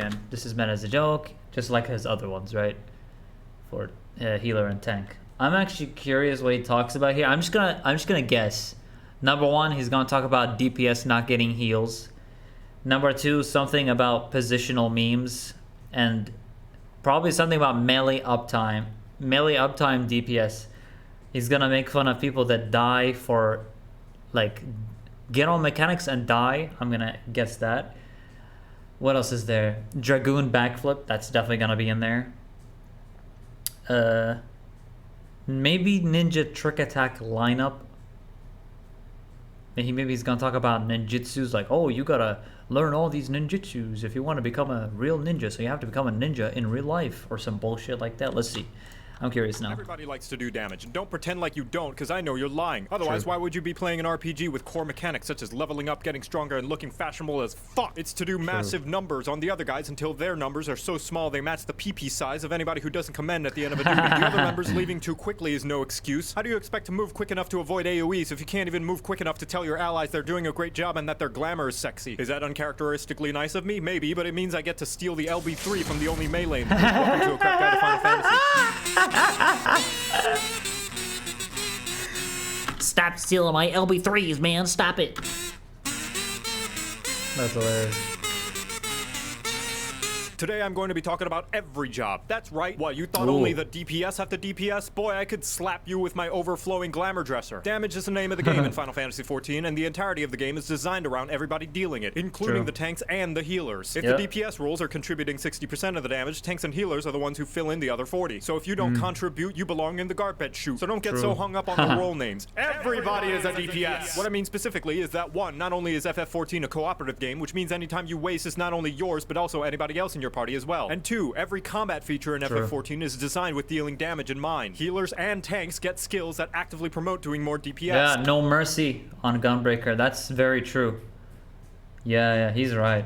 him. This is meant as a joke, just like his other ones, right? For healer and tank. I'm actually curious what he talks about here. I'm just gonna guess. Number one, he's gonna talk about DPS not getting heals. Number two, something about positional memes, and probably something about melee uptime. Melee uptime DPS. He's gonna make fun of people that die for, like, get on mechanics and die. I'm gonna guess that. What else is there? Dragoon backflip. That's definitely gonna be in there. Maybe ninja trick attack lineup. Maybe he's gonna talk about ninjutsus, like, oh, you gotta learn all these ninjutsus if you want to become a real ninja, so you have to become a ninja in real life, or some bullshit like that. Let's see. I'm curious now. Everybody likes to do damage, and don't pretend like you don't, because I know you're lying. Otherwise, why would you be playing an RPG with core mechanics such as leveling up, getting stronger, and looking fashionable as fuck? It's to do massive numbers on the other guys until their numbers are so small they match the PP size of anybody who doesn't commend at the end of a duty. The other members leaving too quickly is no excuse. How do you expect to move quick enough to avoid AoEs if you can't even move quick enough to tell your allies they're doing a great job and that their glamour is sexy? Is that uncharacteristically nice of me? Maybe, but it means I get to steal the LB3 from the only melee in the group. Welcome to a crap guide to Final Fantasy. Stop stealing my LB3s, man. Stop it. That's hilarious. Today I'm going to be talking about every job. That's right. What, you thought only the DPS have to DPS? Boy, I could slap you with my overflowing glamour dresser. Damage is the name of the game in Final Fantasy XIV, and the entirety of the game is designed around everybody dealing it, including the tanks and the healers. If the DPS roles are contributing 60% of the damage, tanks and healers are the ones who fill in the other 40. So if you don't contribute, you belong in the garbage chute. So don't get so hung up on the role names. Everybody is a DPS. What I mean specifically is that, one, not only is FF14 a cooperative game, which means anytime you waste is not only yours, but also anybody else in your party as well. And two, every combat feature in FF14 is designed with dealing damage in mind. Healers and tanks get skills that actively promote doing more DPS. Yeah, no mercy on Gunbreaker. That's very true. Yeah, he's right.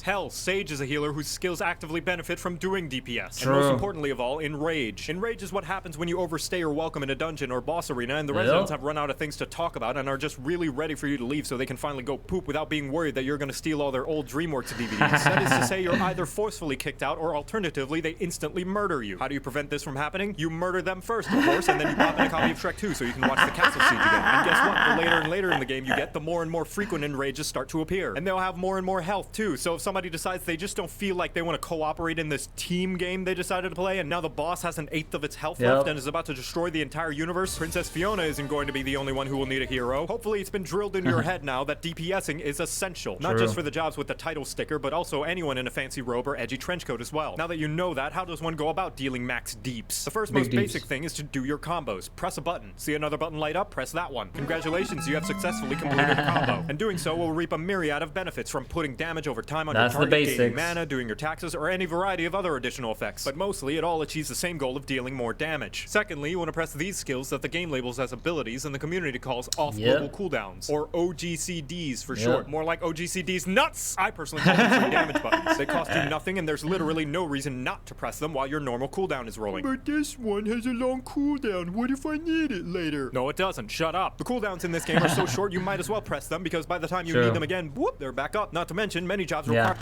Hell, Sage is a healer whose skills actively benefit from doing DPS. True. And most importantly of all, Enrage. Enrage is what happens when you overstay your welcome in a dungeon or boss arena and the residents have run out of things to talk about and are just really ready for you to leave so they can finally go poop without being worried that you're going to steal all their old DreamWorks DVDs. That is to say, you're either forcefully kicked out or alternatively, they instantly murder you. How do you prevent this from happening? You murder them first, of course, and then you pop in a copy of Shrek 2 so you can watch the castle siege again. And guess what? The later and later in the game you get, the more and more frequent Enrages start to appear. And they'll have more and more health too, so if somebody decides they just don't feel like they want to cooperate in this team game they decided to play, and now the boss has an eighth of its health left and is about to destroy the entire universe, Princess Fiona isn't going to be the only one who will need a hero. Hopefully it's been drilled into your head now that DPSing is essential. Not just for the jobs with the title sticker, but also anyone in a fancy robe or edgy trench coat as well. Now that you know that, how does one go about dealing max deeps? The first most basic thing is to do your combos. Press a button. See another button light up? Press that one. Congratulations, you have successfully completed a combo. And doing so will reap a myriad of benefits, from putting damage over time on your target, gaining mana, doing your taxes, or any variety of other additional effects. But mostly, it all achieves the same goal of dealing more damage. Secondly, you want to press these skills that the game labels as abilities and the community calls off-global cooldowns, or OGCDs for short. More like OGCDs nuts! I personally call them free damage buttons. They cost you nothing, and there's literally no reason not to press them while your normal cooldown is rolling. But this one has a long cooldown. What if I need it later? No, it doesn't. Shut up. The cooldowns in this game are so short, you might as well press them, because by the time you need them again, whoop, they're back up. Not to mention, many jobs require...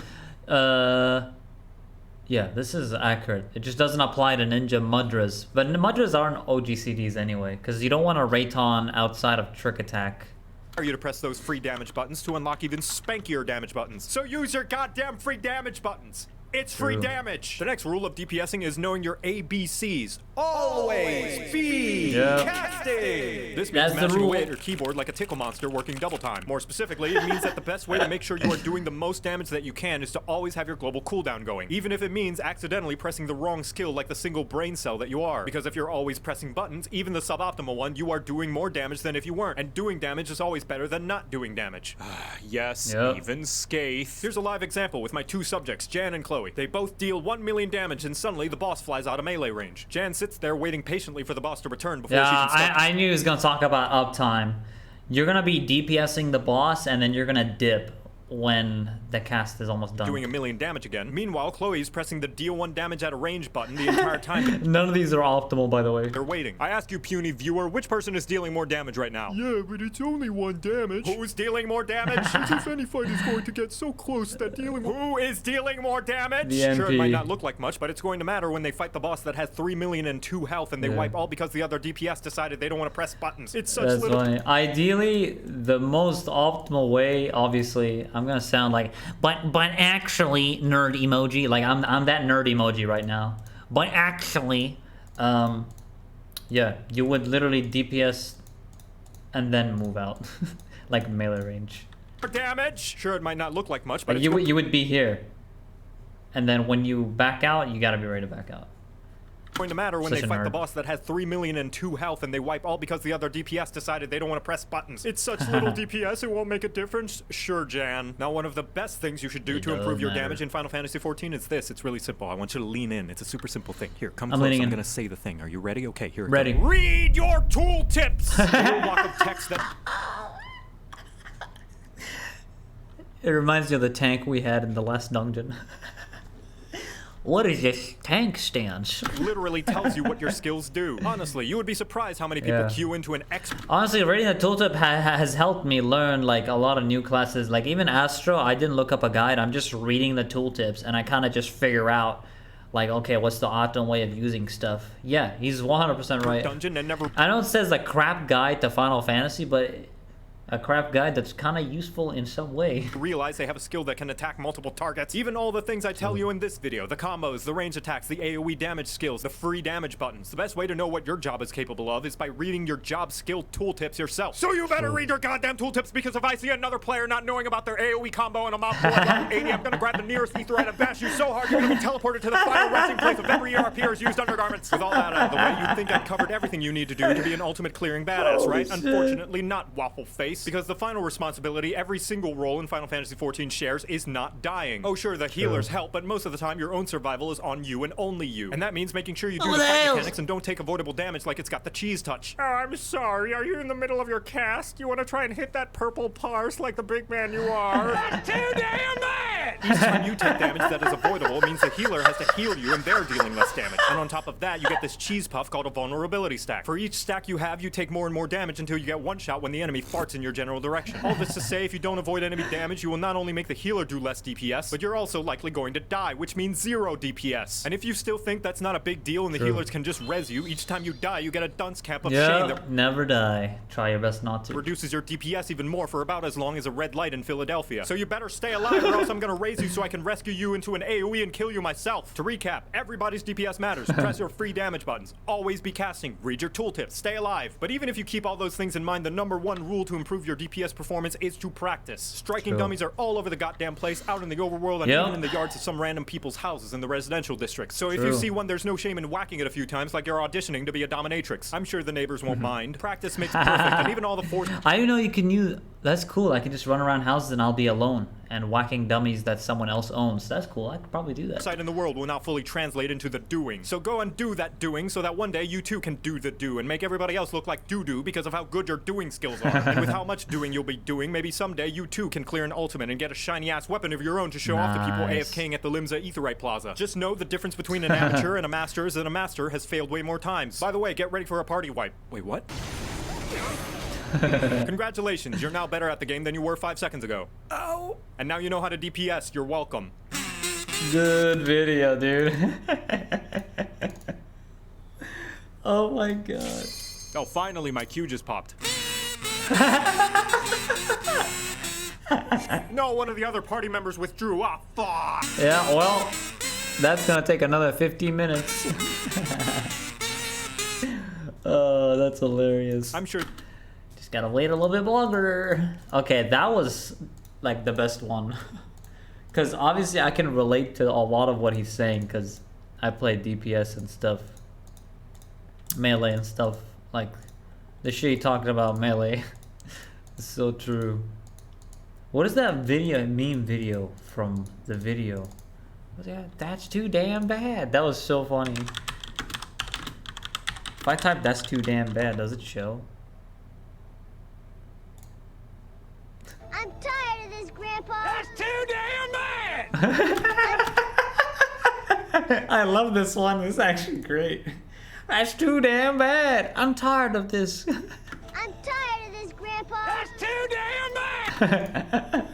Yeah, this is accurate. It just doesn't apply to Ninja Mudras. But Mudras aren't OGCDs anyway, because you don't want to Rayton outside of Trick Attack. You to press those free damage buttons to unlock even spankier damage buttons. So use your goddamn free damage buttons. It's free damage. The next rule of DPSing is knowing your ABCs. Always be casting. This means mashing away at your keyboard like a tickle monster working double time. More specifically, it means that the best way to make sure you are doing the most damage that you can is to always have your global cooldown going, even if it means accidentally pressing the wrong skill like the single brain cell that you are. Because if you're always pressing buttons, even the suboptimal one, you are doing more damage than if you weren't. And doing damage is always better than not doing damage. Yes, even Skaith. Here's a live example with my two subjects, Jan and Chloe. They both deal 1 million damage, and suddenly the boss flies out of melee range. Jan sits there waiting patiently for the boss to return before she can stop. I knew he was gonna talk about uptime. You're gonna be DPSing the boss, and then you're gonna dip when the cast is almost done. Doing 1,000,000 damage again. Meanwhile, Chloe's pressing the deal 1 damage at a range button the entire time. None of these are optimal, by the way. They're waiting. I ask you, puny viewer, which person is dealing more damage right now? Yeah, but it's only 1 damage. Who's dealing more damage? As if any fight is going to get so close that dealing with... Who is dealing more damage? The Sure, it MP. might not look like much, but it's going to matter when they fight the boss that has 3,000,002 health and they Yeah. wipe all because the other DPS decided they don't want to press buttons. It's such That's little... funny. Ideally, the most optimal way, obviously, I'm gonna sound like, but actually, nerd emoji. Like I'm that nerd emoji right now. But actually, yeah, you would literally DPS and then move out, like melee range. damage. Sure, it might not look like much, but Like you would be here, and then when you back out, you gotta be ready to back out. going to matter when Such they a fight the nerd. boss that has 3,000,002 health and they wipe all because the other DPS decided they don't want to press buttons. It's such little DPS, it won't make a difference? Sure, Jan. Now, one of the best things you should do It to improve does your matter. damage in Final Fantasy XIV is this. It's really simple. I want you to lean in. It's a super simple thing. Here, come I'm close. leaning I'm in. going to say the thing. Are you ready? Okay, here it Ready. goes. Read your tooltips! The little block of text that... It reminds me of the tank we had in the last dungeon. What is this tank stance? literally tells you what your skills do. Honestly, you would be surprised how many people Yeah. queue into an X. Honestly, reading the tooltip has helped me learn like a lot of new classes. Like even Astro, I didn't look up a guide. I'm just reading the tooltips and I kind of just figure out like, okay, what's the optimal way of using stuff. Yeah, he's 100% right. Dungeon and never I know it says a crap guide to Final Fantasy, but a crap guide that's kind of useful in some way. realize they have a skill that can attack multiple targets. Even all the things I tell you in this video, the combos, the range attacks, the AoE damage skills, the free damage buttons. The best way to know what your job is capable of is by reading your job skill tooltips yourself. So you better read your goddamn tooltips, because if I see another player not knowing about their AoE combo and I'm out level 80, I'm gonna grab the nearest etherite and bash you so hard you're gonna be teleported to the final resting place of every ERPer's used undergarments. With all that out of the way, you'd think I'd covered everything you need to do to be an ultimate clearing badass, right? shit. Unfortunately, not, waffle face, because the final responsibility every single role in Final Fantasy XIV shares is not dying. Oh sure, the healers help, but most of the time your own survival is on you and only you. And that means making sure you do Oh, the the fight hells. mechanics and don't take avoidable damage like it's got the cheese touch. Oh, I'm sorry. Are you in the middle of your cast? You want to try and hit that purple parse like the big man you are? That's too damn bad! Each time you take damage that is avoidable, it means the healer has to heal you and they're dealing less damage. And on top of that, you get this cheese puff called a vulnerability stack. For each stack you have, you take more and more damage until you get one shot when the enemy farts in your general direction. All this to say, if you don't avoid enemy damage, you will not only make the healer do less DPS, but you're also likely going to die, which means 0 DPS. And if you still think that's not a big deal and the True. healers can just res you, each time you die, you get a dunce cap of shame Yeah, that never die. Try your best not to. reduces your DPS even more for about as long as a red light in Philadelphia. So you better stay alive or else I'm gonna raise you so I can rescue you into an AoE and kill you myself. To recap, everybody's DPS matters. Press your free damage buttons. Always be casting. Read your tooltips. Stay alive. But even if you keep all those things in mind, the #1 rule to improve your DPS performance is to practice. Striking True. dummies are all over the goddamn place, out in the overworld and Yep. even in the yards of some random people's houses in the residential districts. So if you True. see one, there's no shame in whacking it a few times like you're auditioning to be a dominatrix. I'm sure the neighbors won't mind. Practice makes perfect, and even all the force I didn't know you can use. That's cool. I can just run around houses and I'll be alone and whacking dummies that someone else owns. That's cool. I could probably do that. sight in the world will not fully translate into the doing. So go and do that doing so that one day you too can do the do and make everybody else look like doo-doo because of how good your doing skills are. And with how much doing you'll be doing, maybe someday you too can clear an ultimate and get a shiny ass weapon of your own to show off to people Nice. AFKing at the Limsa Aetherite Plaza. Just know the difference between an amateur and a master is that a master has failed way more times. By the way, get ready for a party wipe. Wait, what? Congratulations, you're now better at the game than you were 5 seconds ago. Oh! And now you know how to DPS, you're welcome. Good video, dude. Oh my god. Oh, finally, my Q just popped. No, one of the other party members withdrew. Ah, fuck! Yeah, well, that's gonna take another 15 minutes. Oh, that's hilarious. I'm sure Just gotta wait a little bit longer. Okay, that was like the best one. Because obviously I can relate to a lot of what he's saying because I play DPS and stuff. Melee and stuff. Like, the shit he talked about melee. It's so true. What is that video, meme video from the video? What's that? That's too damn bad. That was so funny. If I type that's too damn bad, does it show? I'm tired of this, Grandpa. That's I love this one. It's actually great. That's too damn bad. I'm tired of this. I'm tired of this, Grandpa. That's too damn bad!